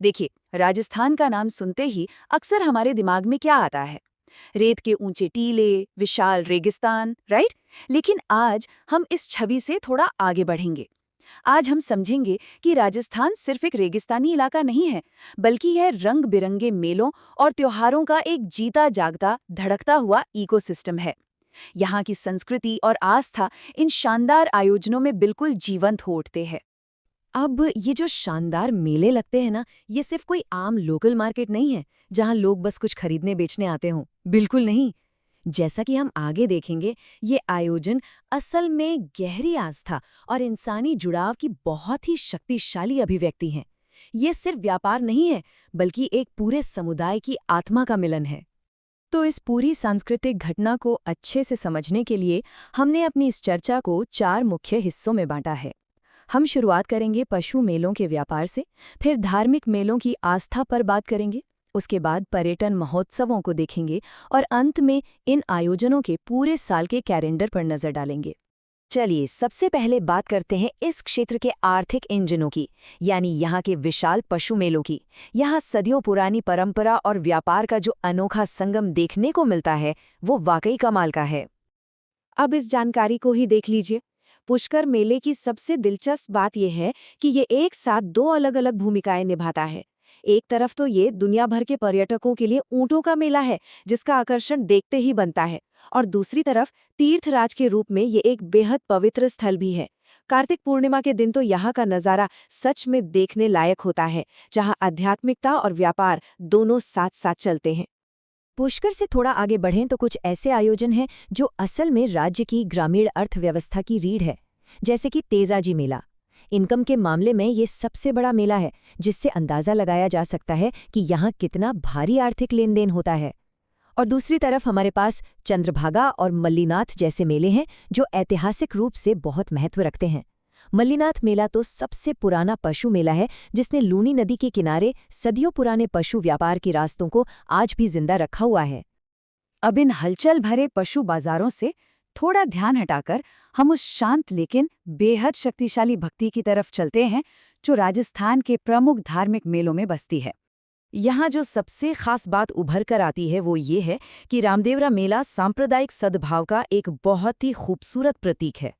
देखिए, राजस्थान का नाम सुनते ही अक्सर हमारे दिमाग में क्या आता है? रेत के ऊंचे टीले, विशाल रेगिस्तान, राइट? लेकिन आज हम इस छवि से थोड़ा आगे बढ़ेंगे। आज हम समझेंगे कि राजस्थान सिर्फ एक रेगिस्तानी इलाका नहीं है, बल्कि यह रंग बिरंगे मेलों और त्योहारों का एक जीता जागता, धड़कता हुआ इकोसिस्टम है। यहाँ की संस्कृति और आस्था इन शानदार आयोजनों में बिल्कुल जीवंत हो उठते हैं। अब ये जो शानदार मेले लगते हैं ना, ये सिर्फ कोई आम लोकल मार्केट नहीं है जहां लोग बस कुछ खरीदने बेचने आते हों। बिल्कुल नहीं। जैसा कि हम आगे देखेंगे, ये आयोजन असल में गहरी आस्था और इंसानी जुड़ाव की बहुत ही शक्तिशाली अभिव्यक्ति हैं। ये सिर्फ व्यापार नहीं है, बल्कि एक पूरे समुदाय की आत्मा का मिलन है। तो इस पूरी सांस्कृतिक घटना को अच्छे से समझने के लिए हमने अपनी इस चर्चा को 4 मुख्य हिस्सों में बांटा है। हम शुरुआत करेंगे पशु मेलों के व्यापार से, फिर धार्मिक मेलों की आस्था पर बात करेंगे, उसके बाद पर्यटन महोत्सवों को देखेंगे और अंत में इन आयोजनों के पूरे साल के कैलेंडर पर नजर डालेंगे। चलिए सबसे पहले बात करते हैं इस क्षेत्र के आर्थिक इंजनों की, यानी यहाँ के विशाल पशु मेलों की। यहाँ सदियों पुरानी परंपरा और व्यापार का जो अनोखा संगम देखने को मिलता है, वो वाकई कमाल का है। अब इस जानकारी को ही देख लीजिए। पुष्कर मेले की सबसे दिलचस्प बात यह है कि ये एक साथ दो अलग अलग भूमिकाएं निभाता है। एक तरफ तो ये दुनिया भर के पर्यटकों के लिए ऊंटों का मेला है, जिसका आकर्षण देखते ही बनता है, और दूसरी तरफ तीर्थराज के रूप में ये एक बेहद पवित्र स्थल भी है। कार्तिक पूर्णिमा के दिन तो यहाँ का नज़ारा सच में देखने लायक होता है, जहाँ आध्यात्मिकता और व्यापार दोनों साथ साथ चलते हैं। पुष्कर से थोड़ा आगे बढ़ें तो कुछ ऐसे आयोजन हैं जो असल में राज्य की ग्रामीण अर्थव्यवस्था की रीढ़ है, जैसे कि तेजाजी मेला। इनकम के मामले में ये सबसे बड़ा मेला है, जिससे अंदाजा लगाया जा सकता है कि यहाँ कितना भारी आर्थिक लेन देन होता है। और दूसरी तरफ हमारे पास चंद्रभागा और मल्लीनाथ जैसे मेले हैं, जो ऐतिहासिक रूप से बहुत महत्व रखते हैं। मल्लीनाथ मेला तो सबसे पुराना पशु मेला है, जिसने लूनी नदी के किनारे सदियों पुराने पशु व्यापार के रास्तों को आज भी जिंदा रखा हुआ है। अब इन हलचल भरे पशु बाजारों से थोड़ा ध्यान हटाकर हम उस शांत लेकिन बेहद शक्तिशाली भक्ति की तरफ चलते हैं, जो राजस्थान के प्रमुख धार्मिक मेलों में बसती है। यहाँ जो सबसे खास बात उभर कर आती है वो ये है कि रामदेवरा मेला सांप्रदायिक सद्भाव का एक बहुत ही खूबसूरत प्रतीक है।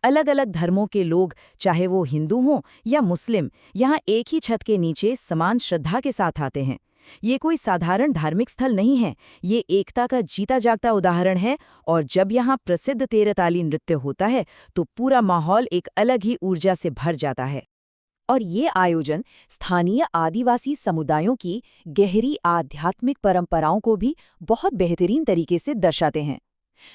अलग अलग धर्मों के लोग, चाहे वो हिंदू हों या मुस्लिम, यहाँ एक ही छत के नीचे समान श्रद्धा के साथ आते हैं। ये कोई साधारण धार्मिक स्थल नहीं है, ये एकता का जीता जागता उदाहरण है। और जब यहाँ प्रसिद्ध तेरताली नृत्य होता है तो पूरा माहौल एक अलग ही ऊर्जा से भर जाता है। और ये आयोजन स्थानीय आदिवासी समुदायों की गहरी आध्यात्मिक परंपराओं को भी बहुत बेहतरीन तरीके से दर्शाते हैं।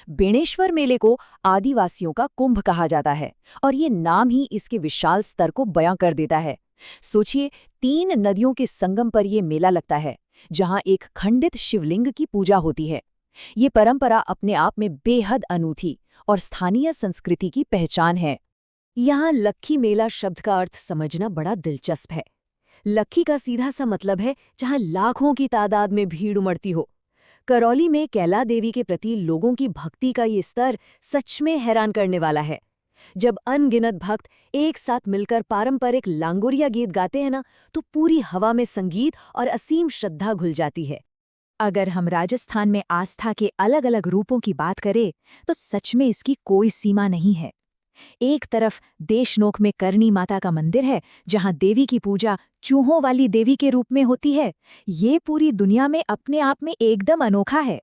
बेणेश्वर मेले को आदिवासियों का कुंभ कहा जाता है, और ये नाम ही इसके विशाल स्तर को बयां कर देता है। सोचिए, 3 नदियों के संगम पर यह मेला लगता है, जहां एक खंडित शिवलिंग की पूजा होती है। ये परंपरा अपने आप में बेहद अनूठी और स्थानीय संस्कृति की पहचान है। यहाँ लक्खी मेला शब्द का अर्थ समझना बड़ा दिलचस्प है। लक्खी का सीधा सा मतलब है जहाँ लाखों की तादाद में भीड़ उमड़ती हो। करौली में कैला देवी के प्रति लोगों की भक्ति का ये स्तर सच में हैरान करने वाला है। जब अनगिनत भक्त एक साथ मिलकर पारंपरिक लांगोरिया गीत गाते हैं ना, तो पूरी हवा में संगीत और असीम श्रद्धा घुल जाती है। अगर हम राजस्थान में आस्था के अलग अलग रूपों की बात करें तो सच में इसकी कोई सीमा नहीं है। एक तरफ देशनोक में करणी माता का मंदिर है, जहां देवी की पूजा चूहों वाली देवी के रूप में होती है। ये पूरी दुनिया में अपने आप में एकदम अनोखा है।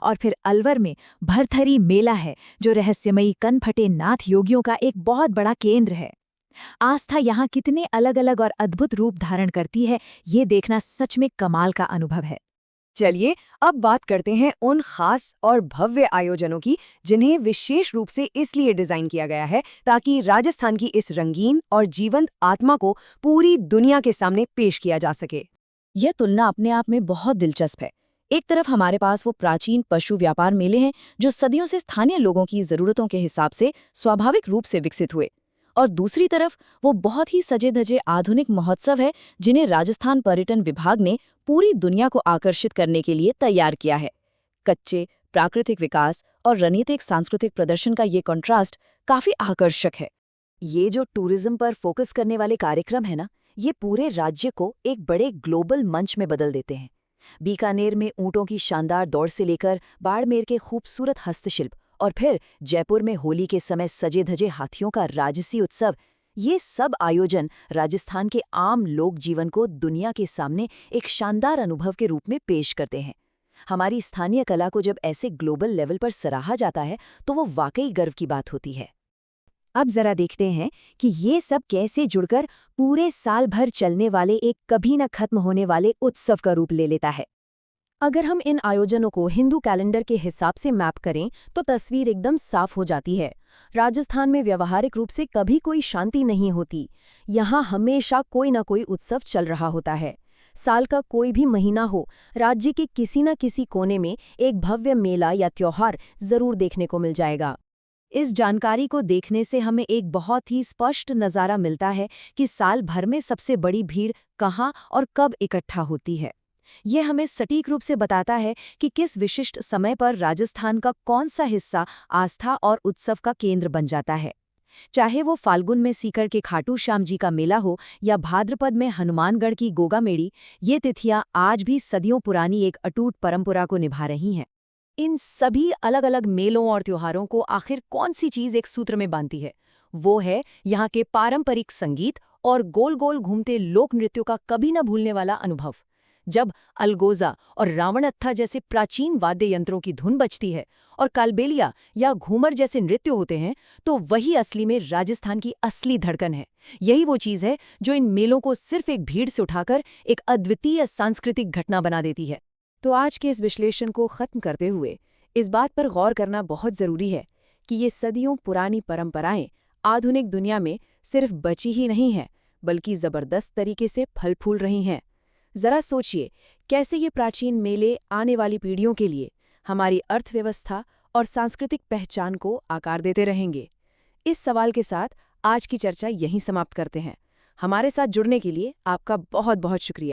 और फिर अलवर में भरथरी मेला है, जो रहस्यमयी कनफटे नाथ योगियों का एक बहुत बड़ा केंद्र है। आस्था यहाँ कितने अलग अलग और अद्भुत रूप धारण करती है, ये देखना सच में कमाल का अनुभव है। चलिए अब बात करते हैं उन खास और भव्य आयोजनों की, जिन्हें विशेष रूप से इसलिए डिजाइन किया गया है ताकि राजस्थान की इस रंगीन और जीवंत आत्मा को पूरी दुनिया के सामने पेश किया जा सके। यह तुलना अपने आप में बहुत दिलचस्प है। एक तरफ हमारे पास वो प्राचीन पशु व्यापार मेले हैं, जो सदियों से स्थानीय लोगों की जरूरतों के हिसाब से स्वाभाविक रूप से विकसित हुए, और दूसरी तरफ वो बहुत ही सजे धजे आधुनिक महोत्सव है, जिन्हें राजस्थान पर्यटन विभाग ने पूरी दुनिया को आकर्षित करने के लिए तैयार किया है। कच्चे प्राकृतिक विकास और रणनीतिक सांस्कृतिक प्रदर्शन का ये कॉन्ट्रास्ट काफी आकर्षक है। ये जो टूरिज्म पर फोकस करने वाले कार्यक्रम है ना, ये पूरे राज्य को एक बड़े ग्लोबल मंच में बदल देते हैं। बीकानेर में ऊंटों की शानदार दौड़ से लेकर बाड़मेर के खूबसूरत हस्तशिल्प और फिर जयपुर में होली के समय सजे धजे हाथियों का राजसी उत्सव, ये सब आयोजन राजस्थान के आम लोक जीवन को दुनिया के सामने एक शानदार अनुभव के रूप में पेश करते हैं। हमारी स्थानीय कला को जब ऐसे ग्लोबल लेवल पर सराहा जाता है तो वो वाकई गर्व की बात होती है। अब जरा देखते हैं कि ये सब कैसे जुड़कर पूरे साल भर चलने वाले एक कभी न खत्म होने वाले उत्सव का रूप ले लेता है। अगर हम इन आयोजनों को हिंदू कैलेंडर के हिसाब से मैप करें तो तस्वीर एकदम साफ हो जाती है। राजस्थान में व्यवहारिक रूप से कभी कोई शांति नहीं होती। यहाँ हमेशा कोई न कोई उत्सव चल रहा होता है। साल का कोई भी महीना हो, राज्य के किसी न किसी कोने में एक भव्य मेला या त्योहार जरूर देखने को मिल जाएगा। इस जानकारी को देखने से हमें एक बहुत ही स्पष्ट नज़ारा मिलता है कि साल भर में सबसे बड़ी भीड़ कहाँ और कब इकट्ठा होती है। ये हमें सटीक रूप से बताता है कि किस विशिष्ट समय पर राजस्थान का कौन सा हिस्सा आस्था और उत्सव का केंद्र बन जाता है। चाहे वो फाल्गुन में सीकर के खाटू श्याम जी का मेला हो या भाद्रपद में हनुमानगढ़ की गोगा मेड़ी, ये तिथियां आज भी सदियों पुरानी एक अटूट परंपरा को निभा रही हैं। इन सभी अलग अलग मेलों और त्योहारों को आखिर कौन सी चीज एक सूत्र में बांधती है? वो है यहाँ के पारंपरिक संगीत और गोल गोल घूमते लोक नृत्यों का कभी न भूलने वाला अनुभव। जब अलगोजा और रावणत्था जैसे प्राचीन वाद्य यंत्रों की धुन बजती है और कालबेलिया या घूमर जैसे नृत्य होते हैं, तो वही असली में राजस्थान की असली धड़कन है। यही वो चीज़ है जो इन मेलों को सिर्फ एक भीड़ से उठाकर एक अद्वितीय सांस्कृतिक घटना बना देती है। तो आज के इस विश्लेषण को खत्म करते हुए इस बात पर गौर करना बहुत ज़रूरी है कि ये सदियों पुरानी परंपराएं आधुनिक दुनिया में सिर्फ बची ही नहीं हैं, बल्कि ज़बरदस्त तरीके से फल फूल रही हैं। ज़रा सोचिए कैसे ये प्राचीन मेले आने वाली पीढ़ियों के लिए हमारी अर्थव्यवस्था और सांस्कृतिक पहचान को आकार देते रहेंगे। इस सवाल के साथ आज की चर्चा यहीं समाप्त करते हैं। हमारे साथ जुड़ने के लिए आपका बहुत बहुत शुक्रिया।